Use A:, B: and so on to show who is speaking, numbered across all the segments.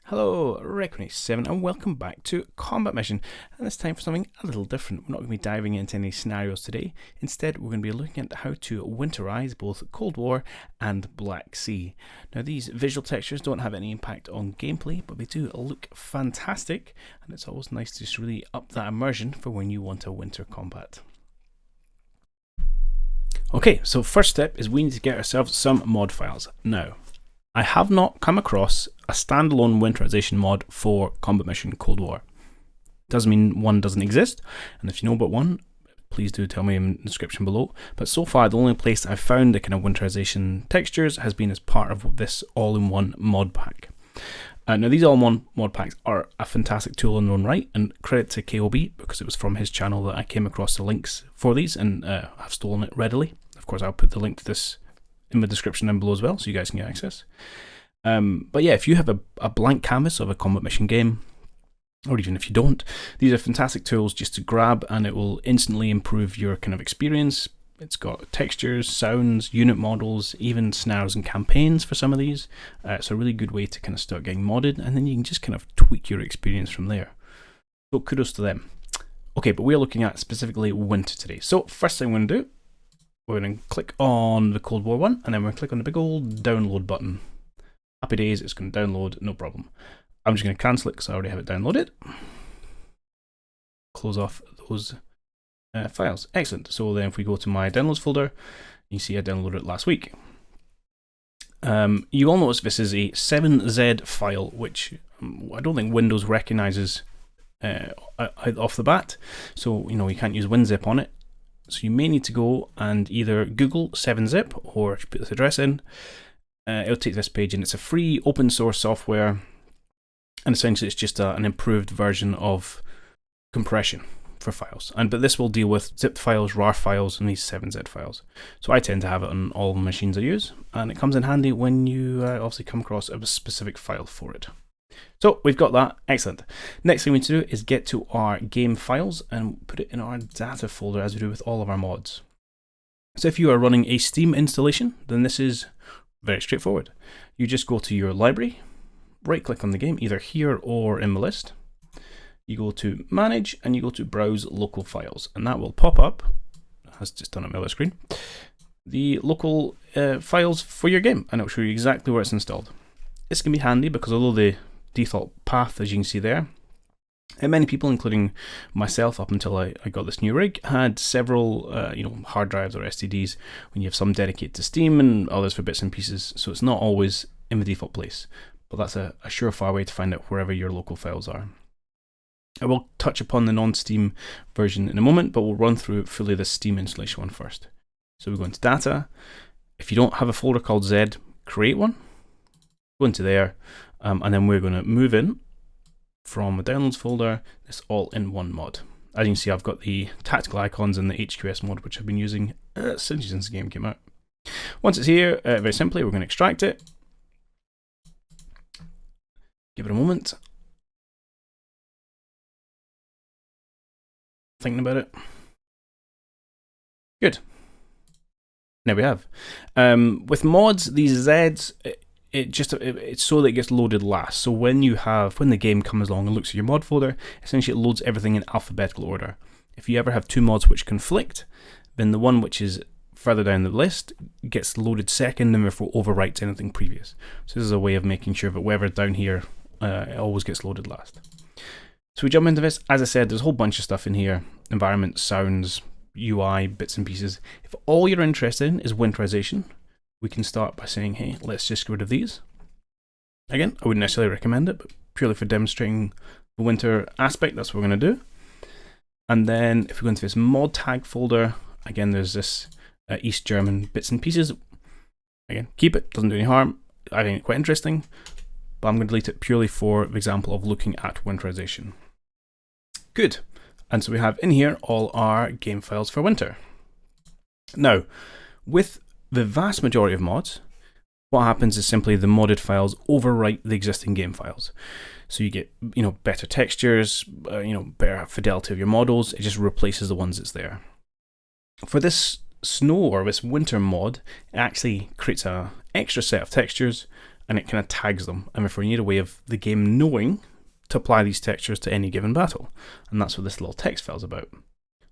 A: Hello, Reckoning7 and welcome back to Combat Mission, and it's time for something a little different. We're not going to be diving into any scenarios today. Instead, we're going to be looking at how to winterize both Cold War and Black Sea. Now, these visual textures don't have any impact on gameplay, but they do look fantastic, and it's always nice to just really up that immersion for when you want a winter combat. Okay, so first step is we need to get ourselves some mod files. Now, I have not come across a standalone winterization mod for Combat Mission Cold War. Doesn't mean one doesn't exist, and if you know about one, please do tell me in the description below. But so far, the only place I've found the kind of winterization textures has been as part of this all-in-one mod pack. Now, these all-in-one mod packs are a fantastic tool in their own right, and credit to KOB, because it was from his channel that I came across the links for these, and I've stolen it readily. Of course, I'll put the link to this in the description down below as well, so you guys can get access. But yeah, if you have a blank canvas of a combat mission game, or even if you don't, these are fantastic tools just to grab, and it will instantly improve your kind of experience. It's got textures, sounds, unit models, even scenarios and campaigns for some of these. It's a really good way to kind of start getting modded, and then you can just kind of tweak your experience from there. So kudos to them. Okay, but we're looking at specifically winter today. So first thing I'm going to do, we're going to click on the Cold War one, and then we're going to click on the big old download button. Happy days, it's going to download, no problem. I'm just going to cancel it because I already have it downloaded. Close off those files. Excellent. So then if we go to my downloads folder, you see I downloaded it last week. You all notice this is a 7Z file, which I don't think Windows recognizes off the bat. So, you know, you can't use WinZip on it. So you may need to go and either Google 7zip or put this address in. It'll take this page, and it's a free open source software, and essentially it's just an improved version of compression for files. But this will deal with zipped files, RAR files, and these 7Z files. So I tend to have it on all the machines I use, and it comes in handy when you obviously come across a specific file for it. So we've got that, excellent. Next thing we need to do is get to our game files and put it in our data folder as we do with all of our mods. So if you are running a Steam installation, then this is very straightforward. You just go to your library, right click on the game, either here or in the list. You go to manage and you go to browse local files, and that will pop up, as just done on my other screen, the local files for your game, and it'll show you exactly where it's installed. This can be handy because although the default path, as you can see there, and many people, including myself up until I got this new rig, had several hard drives or SSDs when you have some dedicated to Steam and others for bits and pieces, so it's not always in the default place, but that's a surefire way to find out wherever your local files are. I will touch upon the non-Steam version in a moment, but we'll run through fully the Steam installation one first. So we go into data. If you don't have a folder called Z, create one, go into there, and then we're going to move in from the downloads folder, this all-in-one mod. As you can see, I've got the tactical icons and the HQS mod, which I've been using since the game came out. Once it's here, very simply, we're going to extract it. Give it a moment. Thinking about it. Good. There we have. With mods, these Zs, it's so that it gets loaded last. So when the game comes along and looks at your mod folder, essentially it loads everything in alphabetical order. If you ever have two mods which conflict, then the one which is further down the list gets loaded second and therefore overwrites anything previous. So this is a way of making sure that whatever's down here, it always gets loaded last. So we jump into this. As I said, there's a whole bunch of stuff in here: environment, sounds, UI, bits and pieces. If all you're interested in is winterization, we can start by saying, hey, let's just get rid of these. Again, I wouldn't necessarily recommend it, but purely for demonstrating the winter aspect, that's what we're going to do. And then if we go into this mod tag folder, again, there's this East German bits and pieces. Again, keep it, doesn't do any harm. I think it's quite interesting, but I'm going to delete it purely for the example of looking at winterization. Good. And so we have in here all our game files for winter. Now, with the vast majority of mods, what happens is simply the modded files overwrite the existing game files. So you get, better textures, better fidelity of your models. It just replaces the ones that's there. For this snow or this winter mod, it actually creates an extra set of textures and it kind of tags them, and therefore you need a way of the game knowing to apply these textures to any given battle, and that's what this little text file is about.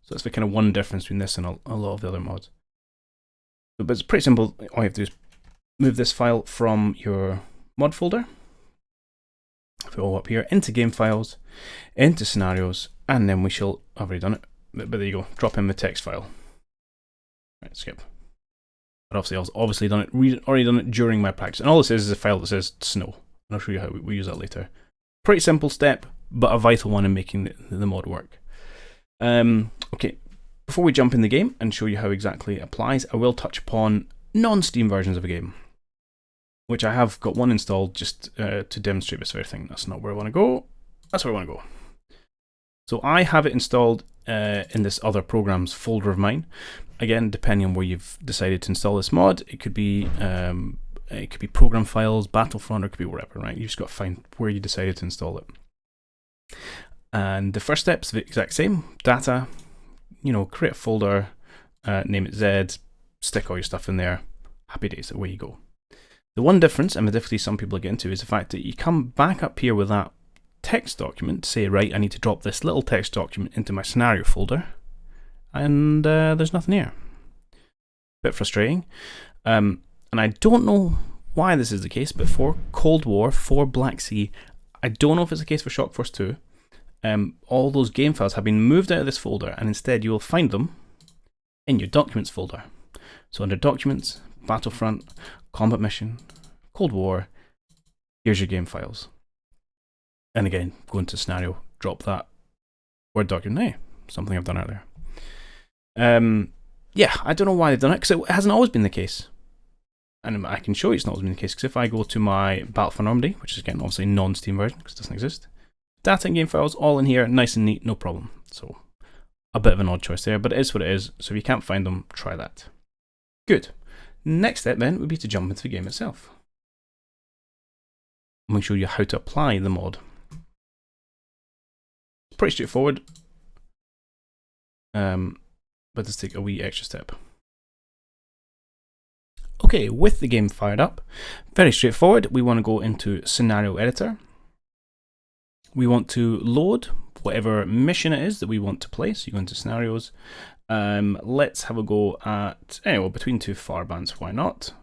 A: So that's the kind of one difference between this and a lot of the other mods. But it's pretty simple. All you have to do is move this file from your mod folder, put it all up here, into game files, into scenarios, and then we shall, I've already done it, but there you go, drop in the text file. Right, skip. But obviously I've already done it during my practice. And all this is a file that says snow. And I'll show you how we use that later. Pretty simple step, but a vital one in making the mod work. Okay, before we jump in the game and show you how exactly it applies, I will touch upon non-Steam versions of a game, which I have got one installed just to demonstrate this very thing. That's not where I want to go. That's where I want to go. So I have it installed in this other programs folder of mine. Again, depending on where you've decided to install this mod, it could be program files, Battlefront, or it could be wherever, right? You just got to find where you decided to install it. And the first step's the exact same. Data, create a folder, name it Z, stick all your stuff in there. Happy days, away you go. The one difference, and the difficulty some people get into, is the fact that you come back up here with that text document to say, right, I need to drop this little text document into my scenario folder, and there's nothing here. Bit frustrating. And I don't know why this is the case, but for Cold War, for Black Sea, I don't know if it's the case for Shock Force 2. All those game files have been moved out of this folder, and instead you will find them in your Documents folder. So under Documents, Battlefront, Combat Mission, Cold War, here's your game files. And again, go into Scenario, drop that Word document. Hey, something I've done earlier. Yeah, I don't know why they've done it, because it hasn't always been the case. And I can show you it's not always been the case, because if I go to my Battle for Normandy, which is again obviously non-Steam version, because it doesn't exist, data and game files all in here, nice and neat, no problem. So a bit of an odd choice there, but it is what it is. So if you can't find them, try that. Good. Next step then would be to jump into the game itself. I'm going to show you how to apply the mod. Pretty straightforward, but let's take a wee extra step. Okay, with the game fired up, very straightforward, we want to go into Scenario Editor. We want to load whatever mission it is that we want to play, so you go into Scenarios. Let's have a go at, anyway, between two farbands, why not?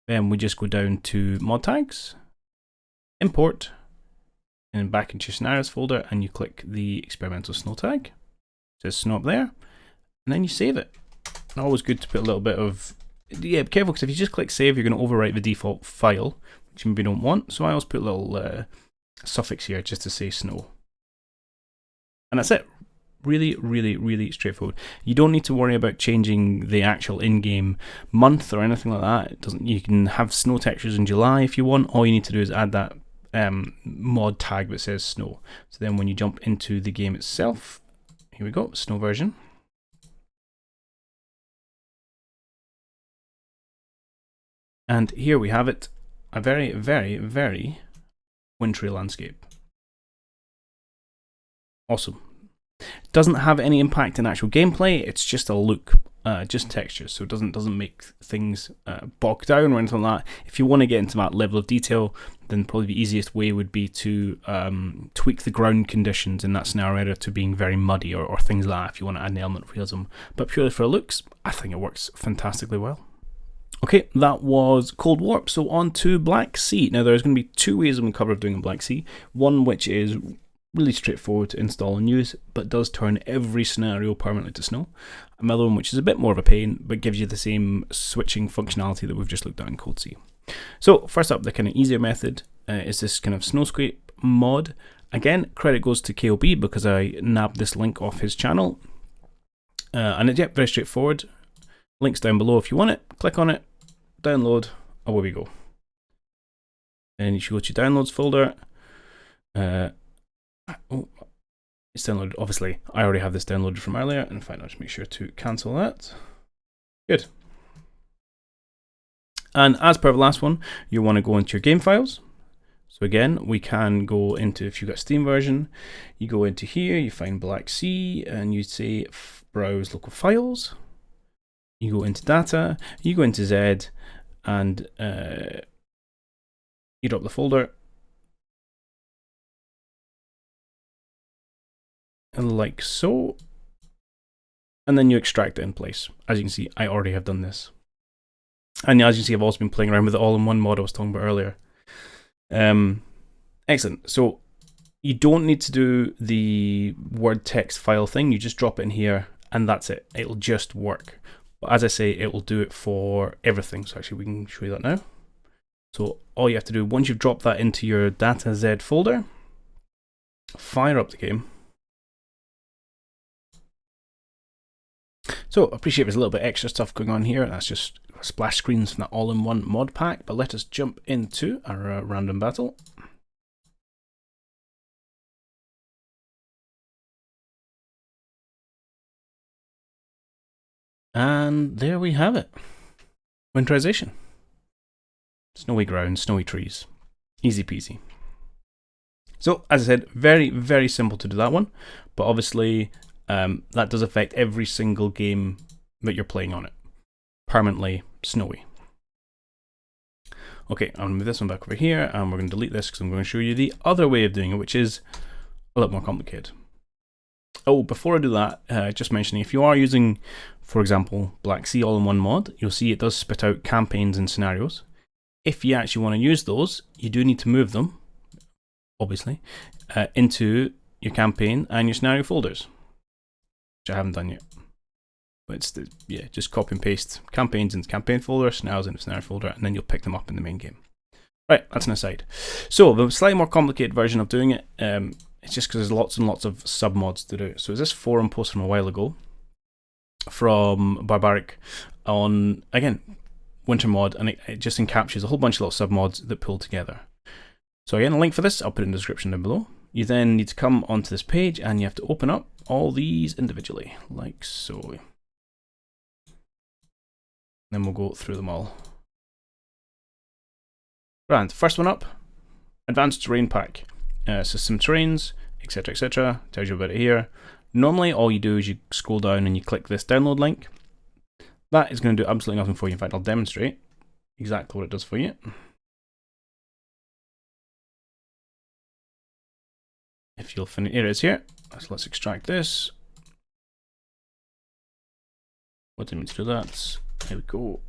A: Then we just go down to Mod Tags, Import, and back into your Scenarios folder, and you click the Experimental Snow tag. It says Snow up there, and then you save it. And always good to put a little bit of, yeah, be careful, because if you just click Save, you're going to overwrite the default file, which you maybe don't want. So I always put a little suffix here just to say Snow. And that's it. Really, really, really straightforward. You don't need to worry about changing the actual in-game month or anything like that. It doesn't. You can have snow textures in July if you want. All you need to do is add that mod tag that says snow. So then when you jump into the game itself, here we go, snow version. And here we have it, a very, very, very wintry landscape. Awesome. Doesn't have any impact in actual gameplay, it's just a look, just textures, so it doesn't make things bogged down or anything like that. If you want to get into that level of detail, then probably the easiest way would be to tweak the ground conditions in that scenario editor to being very muddy or things like that if you want to add an element of realism. But purely for looks, I think it works fantastically well. Okay, that was Cold War, so on to Black Sea. Now there's going to be two ways I'm going to cover of doing a Black Sea. One which is really straightforward to install and use, but does turn every scenario permanently to snow. Another one which is a bit more of a pain, but gives you the same switching functionality that we've just looked at in Cold Sea. So first up, the kind of easier method is this kind of Snowscape mod. Again, credit goes to KOB because I nabbed this link off his channel. And it's, yeah, very straightforward. Links down below if you want it. Click on it, download, away we go. And you should go to your downloads folder. Oh, it's downloaded. Obviously, I already have this downloaded from earlier. And in fact, I'll just make sure to cancel that. Good. And as per the last one, you want to go into your game files. So again, we can go into, if you've got Steam version, you go into here, you find Black Sea, and you say browse local files. You go into data, you go into Z, and you drop the folder, and like so, and then you extract it in place. As you can see, I already have done this. And as you can see, I've also been playing around with the all-in-one mod I was talking about earlier. Excellent. So you don't need to do the word text file thing. You just drop it in here, and that's it. It'll just work. But as I say, it will do it for everything. So actually, we can show you that now. So all you have to do, once you've dropped that into your data.z folder, fire up the game. So I appreciate there's a little bit extra stuff going on here. That's just splash screens from that all-in-one mod pack. But let us jump into our random battle. And there we have it. Winterization. Snowy ground, snowy trees. Easy peasy. So, as I said, very, very simple to do that one. But obviously, that does affect every single game that you're playing on it. Permanently snowy. Okay, I'm going to move this one back over here, and we're going to delete this because I'm going to show you the other way of doing it, which is a little more complicated. Oh, before I do that, just mentioning, if you are using, for example, Black Sea all-in-one mod, you'll see it does spit out campaigns and scenarios. If you actually want to use those, you do need to move them, obviously, into your campaign and your scenario folders, which I haven't done yet. But it's just copy and paste campaigns into campaign folder, scenarios into scenario folder, and then you'll pick them up in the main game. Right, that's an aside. So the slightly more complicated version of doing it, it's just because there's lots and lots of submods to do. So there's this forum post from a while ago from Barbaric on, again, Winter mod, and it just encapsulates a whole bunch of little submods that pull together. So again, a link for this, I'll put it in the description down below. You then need to come onto this page and you have to open up all these individually, like so. Then we'll go through them all. Grand, first one up, Advanced Terrain Pack. System terrains, etc, etc, tells you about it here. Normally all you do is you scroll down and you click this download link. That is going to do absolutely nothing for you. In fact, I'll demonstrate exactly what it does for you. If you'll finish, here it is here. So let's extract this. What didn't mean to do that? There we go.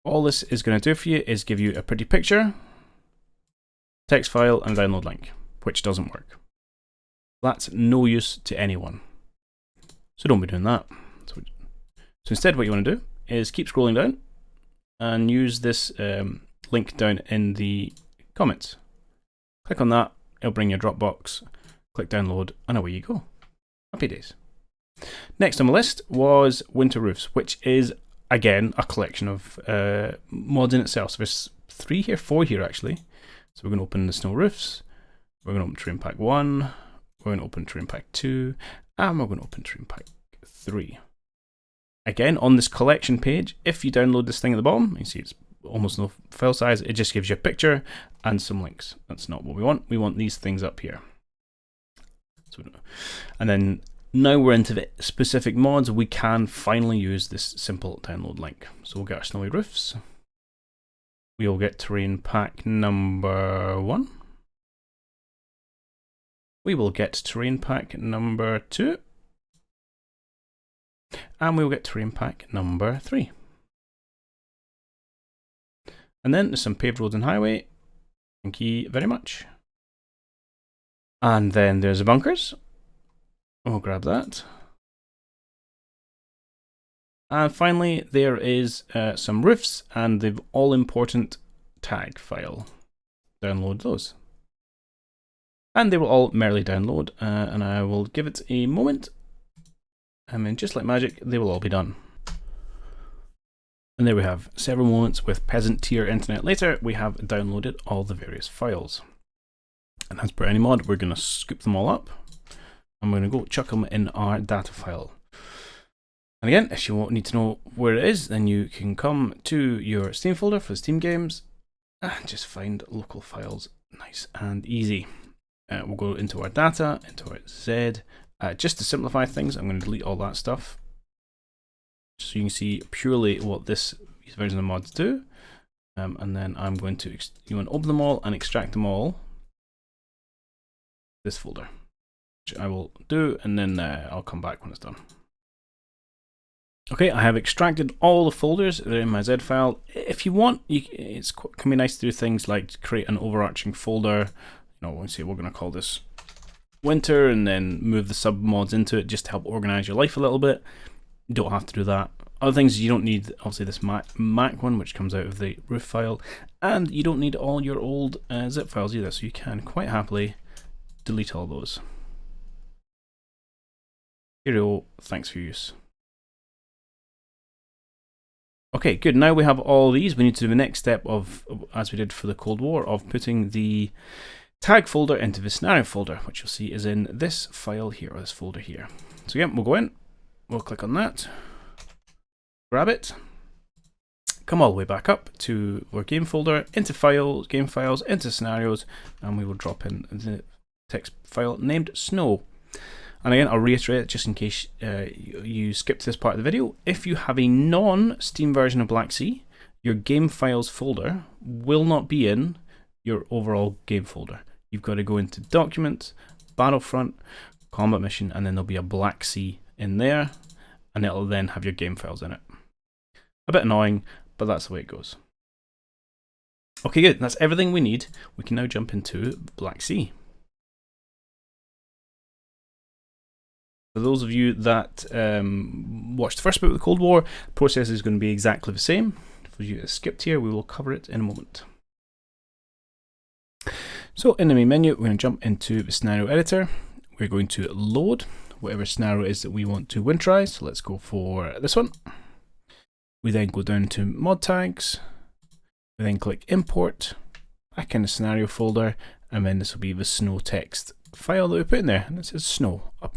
A: All this is going to do for you is give you a pretty picture, text file, and a download link, which doesn't work. That's no use to anyone. So don't be doing that. So instead what you want to do is keep scrolling down and use this link down in the comments. Click on that, it'll bring your Dropbox, click download, and away you go. Happy days. Next on the list was Winter Roofs, which is, again, a collection of mods in itself. So there's 4 here actually. So we're going to open the Snow Roofs, we're going to open Terrain Pack 1, we're going to open Terrain Pack 2, and we're going to open Terrain Pack 3. Again, on this collection page, if you download this thing at the bottom, you can see it's almost no file size, it just gives you a picture and some links. That's not what we want. We want these things up here. So, and then now we're into the specific mods, we can finally use this simple download link. So we'll get our Snowy Roofs. We will get Terrain Pack number 1. We will get Terrain Pack number 2. And we will get Terrain Pack number 3. And then there's some paved roads and highway. Thank you very much. And then there's the bunkers. We'll grab that. And finally, there is some roofs and the all-important tag file. Download those. And they will all merrily download, and I will give it a moment. And then just like magic, they will all be done. And there we have several moments with peasant tier internet later, we have downloaded all the various files. And as per any mod, we're going to scoop them all up. I'm going to go chuck them in our data file. And again, if you need to know where it is, then you can come to your Steam folder for the Steam games and just find local files. Nice and easy. We'll go into our data, into our Z. Just to simplify things, I'm going to delete all that stuff. So you can see purely what these versions of mods do. And then I'm going to open them all and extract them all. This folder, which I will do, and then I'll come back when it's done. Okay, I have extracted all the folders. They're in my Z file. If you want, it can be nice to do things like create an overarching folder. Let's say we're going to call this winter, and then move the sub mods into it just to help organize your life a little bit. You don't have to do that. Other things you don't need, obviously this Mac one, which comes out of the roof file, and you don't need all your old zip files either, so you can quite happily delete all those. Cheerio, thanks for your use. Okay, good. Now we have all these. We need to do the next step of, as we did for the Cold War, of putting the tag folder into the scenario folder, which you'll see is in this file here, or this folder here. So yeah, we'll go in, we'll click on that, grab it, come all the way back up to our game folder, into files, game files, into scenarios, and we will drop in the text file named Snow. And again, I'll reiterate just in case you skipped this part of the video. If you have a non-Steam version of Black Sea, your game files folder will not be in your overall game folder. You've got to go into Document, Battlefront, Combat Mission, and then there'll be a Black Sea in there, and it'll then have your game files in it. A bit annoying, but that's the way it goes. Okay, good. That's everything we need. We can now jump into Black Sea. For those of you that watched the first bit of the Cold War, the process is going to be exactly the same. For you that skipped here, we will cover it in a moment. So in the main menu, we're going to jump into the scenario editor. We're going to load whatever scenario is that we want to winterize. So let's go for this one. We then go down to mod tags. We then click import, back in the scenario folder, and then this will be the snow text file that we put in there, and it says snow up.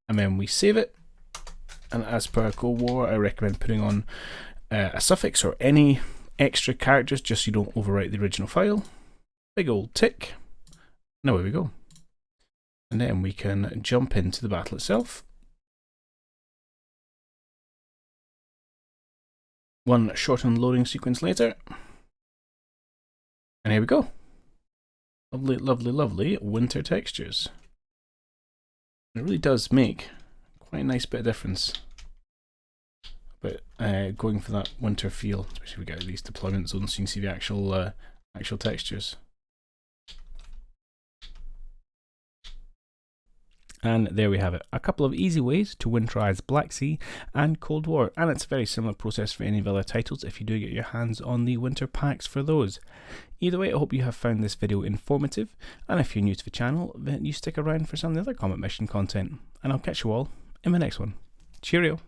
A: And then we save it, and as per Cold War, I recommend putting on a suffix or any extra characters just so you don't overwrite the original file. Big old tick. Now there we go. And then we can jump into the battle itself. One shortened loading sequence later. And here we go. Lovely, lovely, lovely winter textures. It really does make quite a nice bit of difference. But going for that winter feel, especially if we get these deployment zones so you can see the actual textures. And there we have it, a couple of easy ways to winterize Black Sea and Cold War, and it's a very similar process for any of the other titles if you do get your hands on the winter packs for those. Either way, I hope you have found this video informative, and if you're new to the channel, then you stick around for some of the other Combat Mission content, and I'll catch you all in the next one. Cheerio!